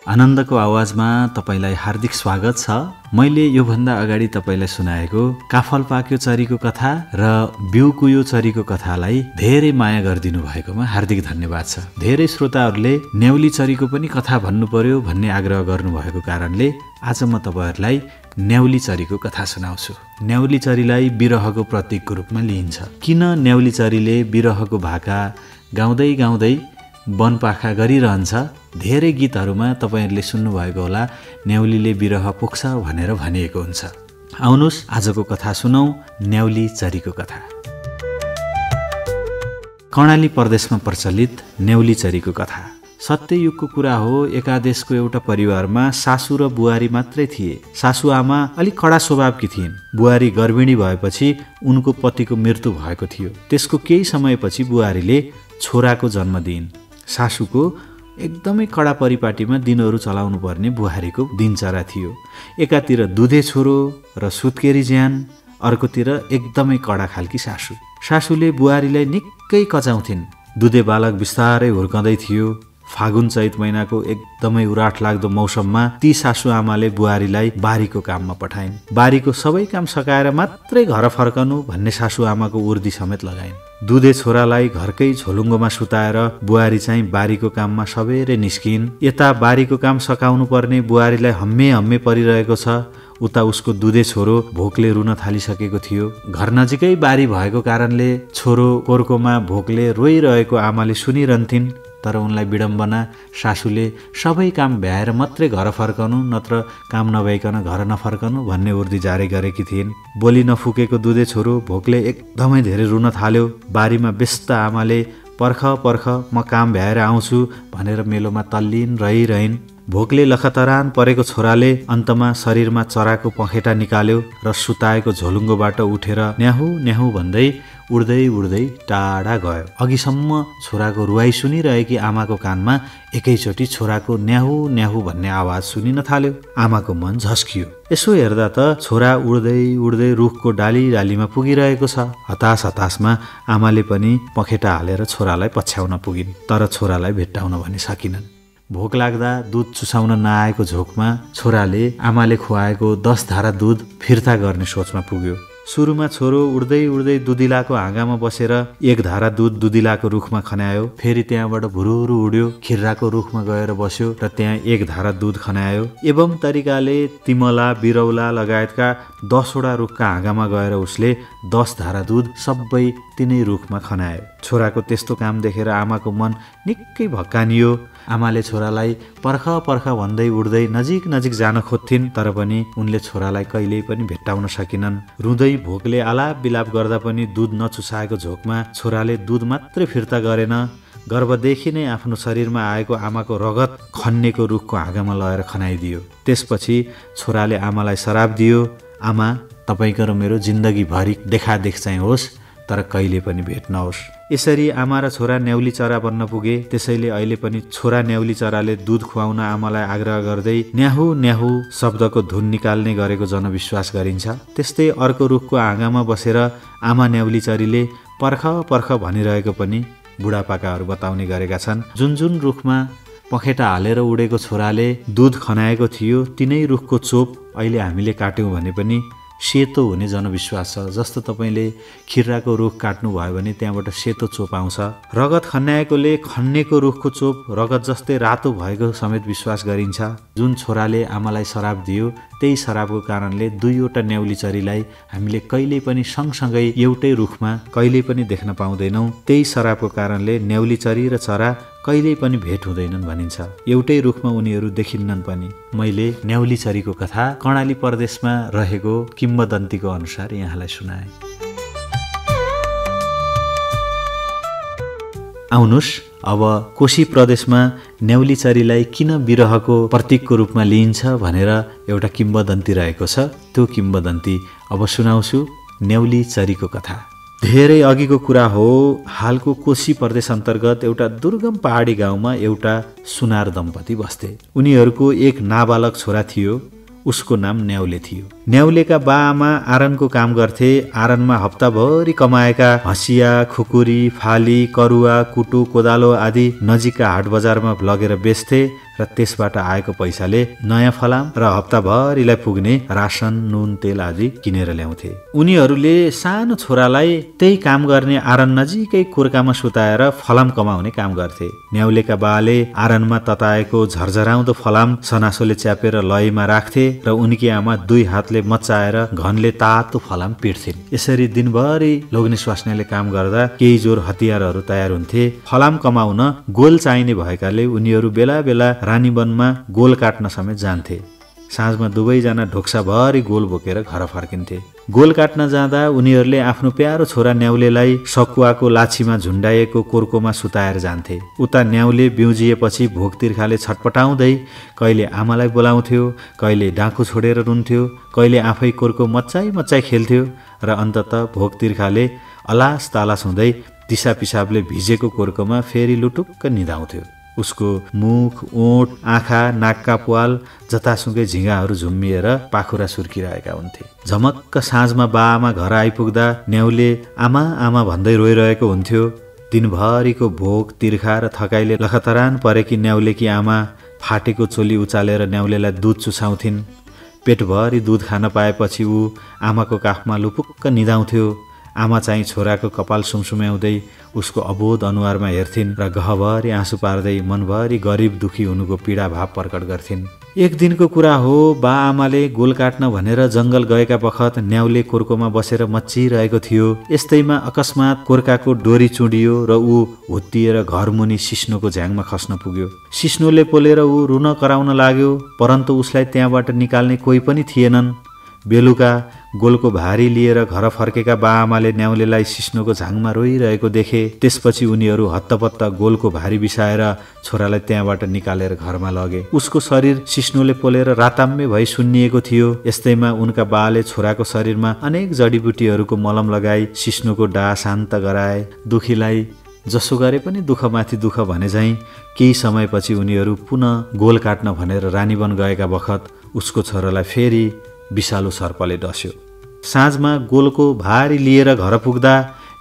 आनन्दको आवाजमा तपाईलाई हार्दिक स्वागत छ। मैले योभन्दा अगाडि तपाईलाई सुनाएको काफल पाक्यो चरीको कथा र बिउ कुयो चरीको कथालाई धेरै माया गरिदिनु भएकोमा हार्दिक धन्यवाद छ। धेरै श्रोताहरूले न्याउली चरीको पनि कथा भन्नु पर्यो भन्ने आग्रह गर्नुभएको कारणले आज म तपाईहरूलाई न्याउली चरीको कथा सुनाउँछु। न्याउली चरीलाई बिरहको प्रतीकको रूपमा लिइन्छ। किन न्याउली चरीले बिरहको भाका गाउँदै गाउँदै वनपाखा गरिरहन्छ? धेरै गीतहरूमा तपाईहरूले सुन्नुभएको होला न्याउलीले बिरह पुग्छ भनेर भनिएको हुन्छ। आउनुहोस् आजको कथा सुनौ, न्याउली चरीको कथा। कर्णाली प्रदेशमा प्रचलित न्याउली चरीको कथा। सत्ययुगको कुरा हो। एकादेशको एउटा परिवारमा सासू र बुहारी मात्रै थिए। सासू आमा अलिक कडा स्वभावकी थिइन्। बुहारी गर्भिणी भएपछि उनको पतिको मृत्यु भएको थियो। त्यसको केही समयपछि बुहारीले छोराको जन्म दिइन्। सासूको एकदमै कडा परिपाटीमा दिनहरू चलाउनु पर्ने बुहारीको दिनचर्या थियो। एकातिर दुधे छोरो र सुत्केरी ज्यान, अर्कोतिर एकदमै कडा खालकी सासू। सासूले बुहारीलाई निकै कचाउँथिन्। दुधे बालक बिस्तारै हुर्कँदै थियो। फागुन चैत महिनाको एकदमै उराठ लाग्दो मौसममा ती सासू आमाले बुहारीलाई बारीको काममा पठाइन्। बारीको सबै काम सकाएर मात्रै घर फर्कनु भन्ने सासू आमाको उर्दी समेत लगाइन्। दुधे छोरालाई घरकै झोलुङ्गोमा सुताएर बुहारी चाहिँ बारीको काममा सबेरै निस्किन्। यता बारीको काम सकाउनु पर्ने बुहारीलाई हम्मे हम्मे परिरहेको छ, उता उसको दुधे छोरो भोकले रुन थालिसकेको थियो। घर नजिकै बारी भएको कारणले छोरो कोर्कोमा भोकले रोइरहेको आमाले सुनिरहन्थिन्। तर उनलाई विडम्बना, सासूले सबै काम भ्याएर मात्रै घर फर्कनु नत्र काम नभइकन घर नफर्कनु भन्ने उर्दी जारी गरेकी थिइन्। बोली नफुकेको दुधे छोरो भोकले एकदमै धेरै रुन थाल्यो। बारीमा व्यस्त आमाले पर्ख पर्ख म काम भ्याएर आउँछु भनेर मेलोमा तल्लीन रहिरहन्। भोकले लखतरान परेको छोराले अन्तमा शरीरमा चराको पखेटा निकाल्यो र सुताएको झोलुङ्गोबाट उठेर न्याहु न्याहु भन्दै उड्दै उड्दै टाढा गयो। अघिसम्म छोराको रुवाई सुनिरहेकी आमाको कानमा एकैचोटि छोराको न्याहु न्याहु भन्ने आवाज सुनिन थाल्यो। आमाको मन झस्कियो। यसो हेर्दा त छोरा उड्दै उड्दै रुखको डाली डालीमा पुगिरहेको छ। हताश हताशमा आमाले पनि पखेटा हालेर छोरालाई पछ्याउन पुगिन्। तर छोरालाई भेट्टाउन भने सकिनन्। भोक लाग्दा दुध चुसाउन नआएको झोकमा छोराले आमाले खुवाएको 10 धारा दुध फिर्ता गर्ने सोचमा पुग्यो। सुरुमा छोरो उड्दै उड्दै दुधिलाको हाँगामा बसेर 1 धारा दुध दुधिलाको रुखमा खन्यायो। फेरि त्यहाँबाट भुरुरु उड्यो, खिर्राको रुखमा गएर बस्यो र त्यहाँ 1 धारा दुध खन्यायो। एवं तरिकाले तिमला, बिरौला लगायतका 10 वटा रुखका हाँगामा गएर उसले 10 धारा दुध सबै तिनै रुखमा खन्यायो। छोराको त्यस्तो काम देखेर आमाको मन निकै भक्कानियो। आमाले छोरालाई पर्ख पर्ख भन्दै उड्दै नजिक नजिक जान खोज्थिन्, तर पनि उनले छोरालाई कहिल्यै पनि भेट्टाउन सकिनन्। रुँदै भोकले आलाप बिलाप गर्दा पनि दुध नचुसाएको झोकमा छोराले दुध मात्रै फिर्ता गरेन, गर्भदेखि नै आफ्नो शरीरमा आएको आमाको रगत खन्नेको रुखको हाँगामा लगेर खनाइदियो। त्यसपछि छोराले आमालाई श्राप दियो, आमा तपाईको र मेरो जिन्दगीभरि देखादेख चाहिँ होस्, तर कहिले पनि भेट नहोस्। यसरी आमा र छोरा न्याउली चरा बन्न पुगे। त्यसैले अहिले पनि छोरा न्याउली चराले दुध खुवाउन आमालाई आग्रह गर्दै न्याहु न्याहु शब्दको धुन निकाल्ने गरेको जनविश्वास गरिन्छ। त्यस्तै अर्को रुखको हाँगामा बसेर आमा न्याउली चरीले पर्ख पर्ख भनिरहेको पनि बुढापाकाहरू बताउने गरेका छन्। जुन जुन रुखमा पखेटा हालेर उडेको छोराले दुध खनाएको थियो तिनै रुखको चोप अहिले हामीले काट्यौँ भने पनि सेतो हुने जनविश्वास छ। जस्तो तपाईले खिर्राको रुख काट्नु भयो भने त्यहाँबाट सेतो चोप आउँछ। रगत खन्याएकोले खन्नेको रुखको चोप रगत जस्तै रातो भएको समेत विश्वास गरिन्छ। जुन छोराले आमालाई श्राप दियो त्यही श्रापको कारणले 2 वटा न्याउली चरीलाई हामीले कहिल्यै पनि सँगसँगै एउटै रुखमा कहिल्यै पनि देख्न पाउँदैनौँ। त्यही श्रापको कारणले न्याउली चरी र चरा कहिल्यै पनि भेट हुँदैनन् भनिन्छ। एउटै रुखमा उनीहरू देखिन्नन् पनि। मैले न्याउली चरीको कथा कर्णाली प्रदेशमा रहेको किम्बदन्तीको अनुसार यहाँलाई सुनाएँ। आउनुहोस् अब कोशी प्रदेशमा न्याउली चरीलाई किन बिरहको प्रतीकको रूपमा लिइन्छ भनेर एउटा किम्बदन्ती रहेको छ। त्यो किम्बदन्ती अब सुनाउँछु, न्याउली चरीको कथा। धेरै अघिको कुरा हो। हालको कोशी प्रदेश अन्तर्गत एउटा दुर्गम पहाडी गाउँमा एउटा सुनार दम्पति बस्थे। उनीहरूको एक नाबालक छोरा थियो। उसको नाम न्याउले थियो। न्याउलेका बाआमा आरनको काम गर्थे। आरनमा हप्ताभरि कमाएका हँसिया, खुकुरी, फाली, करुवा, कुटु, कोदालो आदि नजिकका हाट बजारमा लगेर बेच्थे र त्यसबाट आएको पैसाले नयाँ फलाम र हप्ताभरिलाई पुग्ने रासन, नुन, तेल आदि किनेर ल्याउँथे। उनीहरूले सानो छोरालाई त्यही काम गर्ने आरन नजिकै कुर्कामा सुताएर फलाम कमाउने काम गर्थे। न्याउलेका बाले आरनमा तताएको झरझराउँदो फलाम सनासोले च्यापेर लयमा राख्थे र उनकी आमा 2 हातले मच्चाएर घनले तातो फलाम पिट्थिन्। यसरी दिनभरि लोग्ने स्वास्नीले काम गर्दा केही जोर हतियारहरू तयार हुन्थे। फलाम कमाउन गोल चाहिने भएकाले उनीहरू बेला बेला रानीवनमा गोल काट्न समेत जान्थे। साँझमा दुवैजना ढोक्साभरि गोल बोकेर घर फर्किन्थे। गोल काट्न जाँदा उनीहरूले आफ्नो प्यारो छोरा न्याउलेलाई सकुवाको लाछीमा झुन्डाइएको कोर्कोमा सुताएर जान्थे। उता न्याउले बिउजिएपछि भोक तिर्खाले छटपटाउँदै कहिले आमालाई बोलाउँथ्यो, कहिले डाँखु छोडेर रुन्थ्यो, कहिले आफै कोर्को मच्चाइ मच्चाइ खेल्थ्यो र अन्ततः भोक तिर्खाले अलास तालास हुँदै दिसा पिसाबले भिजेको कोर्कोमा फेरि लुटुक्क निदाउँथ्यो। उसको मुख, ओठ, आँखा, नाकका प्वाल जतासुकै झिँगाहरू झुम्मिएर पाखुरा सुर्किरहेका हुन्थे। झमक्क साँझमा बाआमा घर आइपुग्दा न्याउले आमा आमा भन्दै रोइरहेको हुन्थ्यो। दिनभरिको भोक, तिर्खा र थकाइले लखतरान परेकी न्याउलेकी आमा फाटेको चोली उचालेर न्याउलेलाई दुध चुसाउँथिन्। पेटभरि दुध खान पाएपछि ऊ आमाको काखमा लुपुक्क निदाउँथ्यो। आमा चाहिँ छोराको कपाल सुमसुम्याउँदै उसको अबोध अनुहारमा हेर्थिन् र गहभरि आँसु पार्दै मनभरि गरिब दुखी हुनुको पीडा भाव प्रकट गर्थिन्। एक दिनको कुरा हो, बाआमाले गोल काट्न भनेर जंगल गएका बखत न्याउले कोर्कोमा बसेर मच्चिरहेको थियो। यस्तैमा अकस्मात कोर्काको डोरी चुडियो र ऊ हुत्तिएर घरमुनि सिस्नोको झ्याङमा खस्न पुग्यो। सिस्नोले पोलेर ऊ रुन कराउन लाग्यो, परन्तु उसलाई त्यहाँबाट निकाल्ने कोही पनि थिएनन्। बेलुका गोलको भारी लिएर घर फर्केका बाआमाले न्याउलेलाई सिस्नोको झाङमा रोइरहेको देखे। त्यसपछि उनीहरू हत्तपत्त गोलको भारी बिसाएर छोरालाई त्यहाँबाट निकालेर घरमा लगे। उसको शरीर सिस्नोले पोलेर राताम्य भई सुन्निएको थियो। यस्तैमा उनका बाले छोराको शरीरमा अनेक जडीबुटीहरूको मलम लगाई सिस्नोको डाह शान्त गराए। दुखीलाई जसो गरे पनि दुःखमाथि दुःख भने झैं केही समयपछि उनीहरू पुनः गोल काट्न भनेर रानीवन गएका बखत उसको छोरालाई फेरि विषालु सर्पले डस्यो। साँझमा गोलको भारी लिएर घर पुग्दा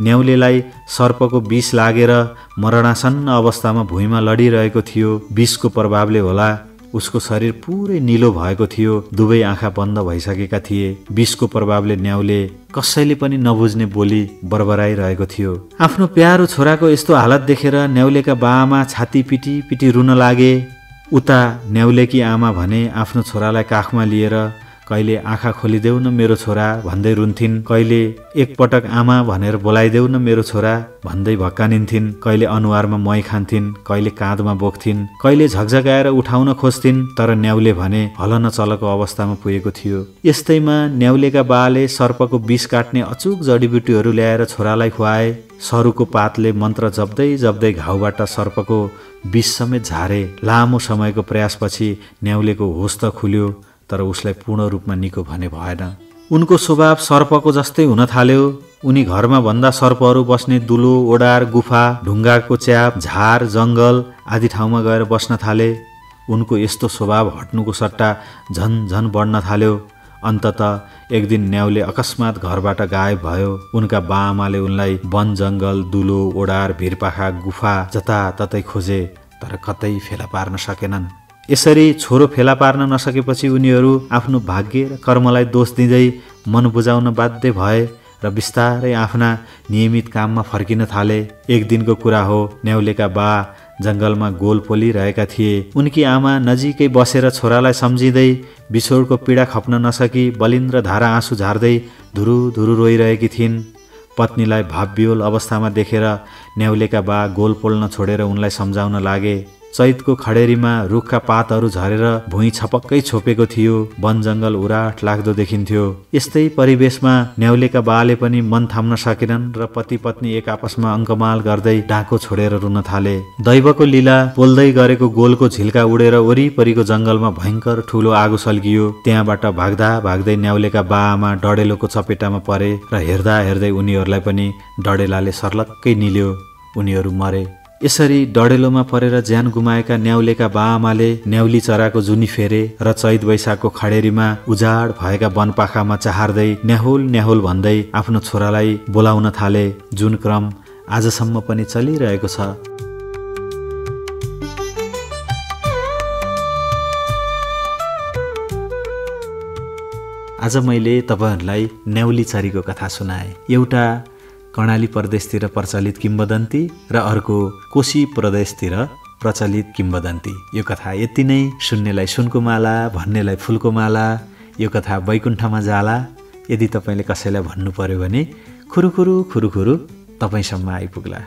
न्याउलेलाई सर्पको विष लागेर मरणासन्न अवस्थामा भुइँमा लडिरहेको थियो। विषको प्रभावले होला उसको शरीर पुरै निलो भएको थियो। दुवै आँखा बन्द भइसकेका थिए। विषको प्रभावले न्याउले कसैले पनि नबुझ्ने बोली बरबराइरहेको थियो। आफ्नो प्यारो छोराको यस्तो हालत देखेर न्याउलेका बाआमा छाती पिटी पिटी रुन लागे। उता न्याउलेकी आमा भने आफ्नो छोरालाई काखमा लिएर कहिले आँखा खोलिदेऊ न मेरो छोरा भन्दै रुन्थिन्, कहिले एकपटक आमा भनेर बोलाइदेऊ न मेरो छोरा भन्दै भक्कानिन्थिन्, कहिले अनुहारमा मै खान्थिन्, कहिले काँधमा बोक्थिन्, कहिले झकझकाएर उठाउन खोज्थिन्। तर न्याउले भने हलन चलको अवस्थामा पुगेको थियो। यस्तैमा न्याउलेका बाले सर्पको विष काट्ने अचुक जडीबुटीहरू ल्याएर छोरालाई खुवाए। सरुको पातले मन्त्र जप्दै जप्दै घाउबाट सर्पको विष समेत झारे। लामो समयको प्रयासपछि न्याउलेको होस त खुल्यो, तर उसलाई पूर्ण रूपमा निको भने भएन। उनको स्वभाव सर्पको जस्तै हुन थाल्यो। उनी घरमा भन्दा सर्पहरू बस्ने दुलो, ओडार, गुफा, ढुङ्गाको च्याप, झार, जङ्गल आदि ठाउँमा गएर बस्न थाले। उनको यस्तो स्वभाव हट्नुको सट्टा झन झन बढ्न थाल्यो। अन्ततः एक दिन न्याउले अकस्मात घरबाट गायब भयो। उनका बाआमाले उनलाई वन, जङ्गल, दुलो, ओडार, भिरपाखा, गुफा जताततै खोजे, तर कतै फेला पार्न सकेनन्। यसरी छोरो फेला पार्न नसकेपछि उनीहरू आफ्नो भाग्य र कर्मलाई दोष दिँदै मन बुझाउन बाध्य भए र बिस्तारै आफ्ना नियमित काममा फर्किन थाले। एक दिनको कुरा हो, न्याउलेका बा जङ्गलमा गोल पोलिरहेका थिए। उनकी आमा नजिकै बसेर छोरालाई सम्झिँदै बिछोडको पीडा खप्न नसकी बलिन्द्र धारा आँसु झार्दै धुरु धुरु रोइरहेकी थिइन्। पत्नीलाई भावविह्वल अवस्थामा देखेर न्याउलेका बा गोल पोल्न छोडेर उनलाई सम्झाउन लागे। चैतको खडेरीमा रुखका पातहरू झरेर भुइँ छपक्कै छोपेको थियो। वन जङ्गल उराट लाग्दो देखिन्थ्यो। यस्तै परिवेशमा न्याउलेका बाले पनि मन थाम्न सकेनन् र पति पत्नी एक आपसमा अङ्कमाल गर्दै डाको छोडेर रुन थाले। दैवको लीला, पोल्दै गरेको गोलको झिल्का उडेर वरिपरिको जङ्गलमा भयङ्कर ठुलो आगो सल्कियो। त्यहाँबाट भाग्दा भाग्दै न्याउलेका बाआमा डडेलोको चपेटामा परे र हेर्दा हेर्दै उनीहरूलाई पनि डडेलाले सर्लक्कै निल्यो। उनीहरू मरे। यसरी डडेलोमा परेर ज्यान गुमाएका न्याउलेका बाआमाले न्याउली चराको जुनी फेरे र चैत वैशाखको खडेरीमा उजाड भएका वनपाखामा चहार्दै न्याहुल न्याहुल भन्दै आफ्नो छोरालाई बोलाउन थाले, जुन क्रम आजसम्म पनि चलिरहेको छ। आज मैले तपाईहरुलाई न्याउली चरीको कथा सुनाए। एउटा कर्णाली प्रदेशतिर प्रचलित किम्वदन्ती र अर्को कोशी प्रदेशतिर प्रचलित किम्वदन्ती। यो कथा यति नै। सुन्नेलाई सुनको माला, भन्नेलाई फूलको माला। यो कथा वैकुण्ठमा जाला। यदि तपाईले कसैलाई भन्नु पर्यो भने खुरुखुरु खुरुखुरु तपाईसम्म आइपुग्ला।